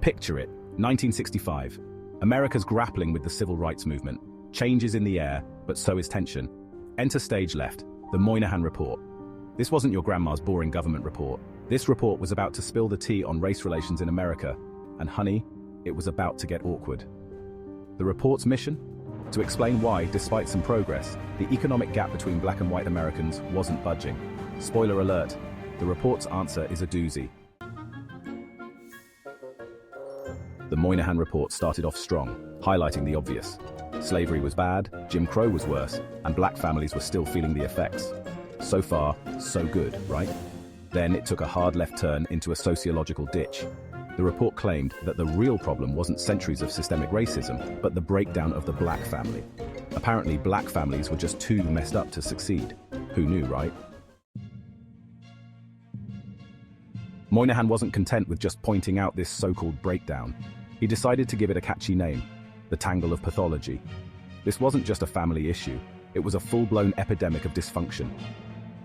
Picture it, 1965. America's grappling with the civil rights movement. Change is in the air, but so is tension. Enter stage left, the Moynihan Report. This wasn't your grandma's boring government report. This report was about to spill the tea on race relations in America. And honey, it was about to get awkward. The report's mission? To explain why, despite some progress, the economic gap between black and white Americans wasn't budging. Spoiler alert, the report's answer is a doozy. The Moynihan Report started off strong, highlighting the obvious. Slavery was bad, Jim Crow was worse, and black families were still feeling the effects. So far, so good, right? Then it took a hard left turn into a sociological ditch. The report claimed that the real problem wasn't centuries of systemic racism, but the breakdown of the black family. Apparently, black families were just too messed up to succeed. Who knew, right? Moynihan wasn't content with just pointing out this so-called breakdown. He decided to give it a catchy name, the Tangle of Pathology. This wasn't just a family issue, it was a full-blown epidemic of dysfunction.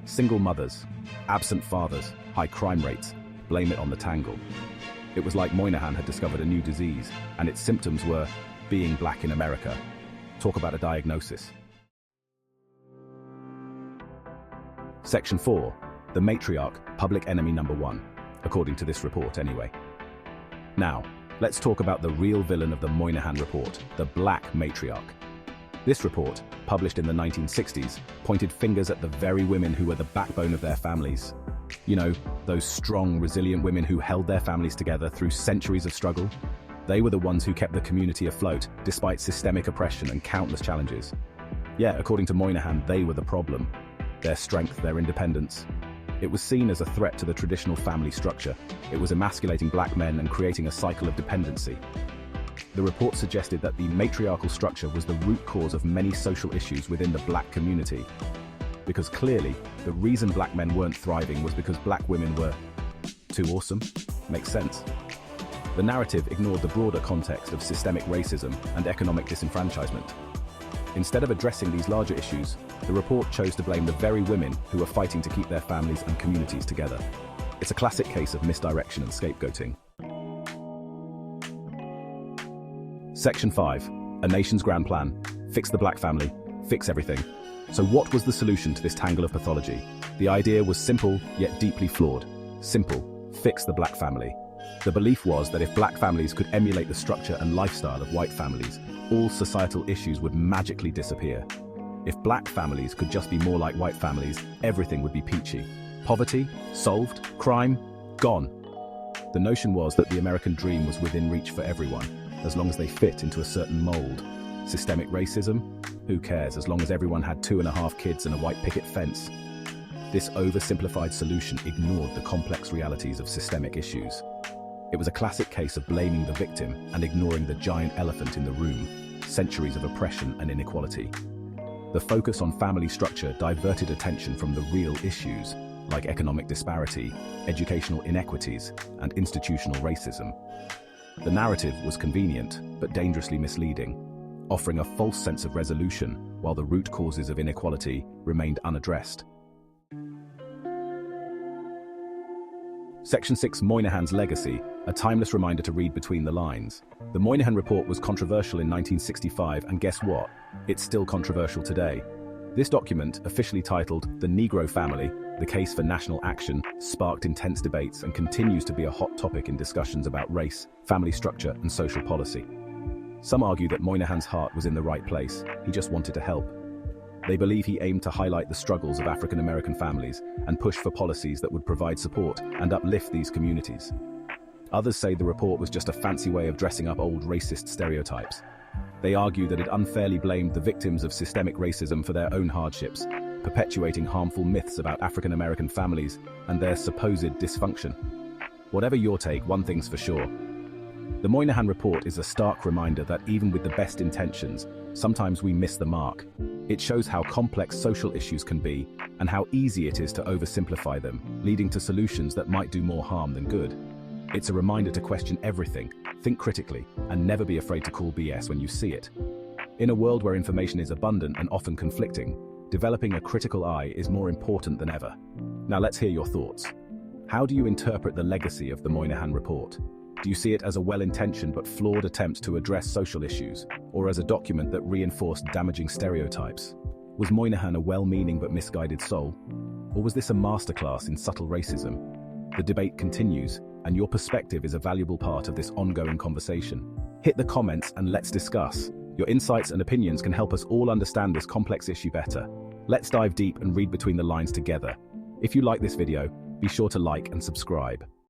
Single mothers, absent fathers, high crime rates, blame it on the tangle. It was like Moynihan had discovered a new disease, and its symptoms were being black in America. Talk about a diagnosis. Section 4. The matriarch, public enemy number 1. According to this report, anyway. Now, let's talk about the real villain of the Moynihan Report, the black matriarch. This report, published in the 1960s, pointed fingers at the very women who were the backbone of their families. You know, those strong, resilient women who held their families together through centuries of struggle. They were the ones who kept the community afloat, despite systemic oppression and countless challenges. Yeah, according to Moynihan, they were the problem. Their strength, their independence. It was seen as a threat to the traditional family structure. It was emasculating black men and creating a cycle of dependency. The report suggested that the matriarchal structure was the root cause of many social issues within the black community. Because clearly, the reason black men weren't thriving was because black women were too awesome. Makes sense. The narrative ignored the broader context of systemic racism and economic disenfranchisement. Instead of addressing these larger issues, the report chose to blame the very women who were fighting to keep their families and communities together. It's a classic case of misdirection and scapegoating. Section 5. A nation's grand plan. Fix the black family. Fix everything. So what was the solution to this tangle of pathology? The idea was simple, yet deeply flawed. Simple. Fix the black family. The belief was that if black families could emulate the structure and lifestyle of white families, all societal issues would magically disappear. If black families could just be more like white families, everything would be peachy. Poverty? Solved. Crime? Gone. The notion was that the American dream was within reach for everyone, as long as they fit into a certain mold. Systemic racism? Who cares, as long as everyone had 2.5 kids and a white picket fence? This oversimplified solution ignored the complex realities of systemic issues. It was a classic case of blaming the victim and ignoring the giant elephant in the room, centuries of oppression and inequality. The focus on family structure diverted attention from the real issues, like economic disparity, educational inequities, and institutional racism. The narrative was convenient, but dangerously misleading, offering a false sense of resolution while the root causes of inequality remained unaddressed. Section 6. Moynihan's Legacy, a timeless reminder to read between the lines. The Moynihan Report was controversial in 1965, and guess what? It's still controversial today. This document, officially titled The Negro Family, The Case for National Action, sparked intense debates and continues to be a hot topic in discussions about race, family structure, and social policy. Some argue that Moynihan's heart was in the right place, he just wanted to help. They believe he aimed to highlight the struggles of African American families and push for policies that would provide support and uplift these communities. Others say the report was just a fancy way of dressing up old racist stereotypes. They argue that it unfairly blamed the victims of systemic racism for their own hardships, perpetuating harmful myths about African American families and their supposed dysfunction. Whatever your take, one thing's for sure. The Moynihan Report is a stark reminder that even with the best intentions, sometimes we miss the mark. It shows how complex social issues can be and how easy it is to oversimplify them, leading to solutions that might do more harm than good. It's a reminder to question everything, think critically, and never be afraid to call BS when you see it. In a world where information is abundant and often conflicting, developing a critical eye is more important than ever. Now let's hear your thoughts. How do you interpret the legacy of the Moynihan Report? Do you see it as a well-intentioned but flawed attempt to address social issues, or as a document that reinforced damaging stereotypes? Was Moynihan a well-meaning but misguided soul? Or was this a masterclass in subtle racism? The debate continues, and your perspective is a valuable part of this ongoing conversation. Hit the comments and let's discuss. Your insights and opinions can help us all understand this complex issue better. Let's dive deep and read between the lines together. If you like this video, be sure to like and subscribe.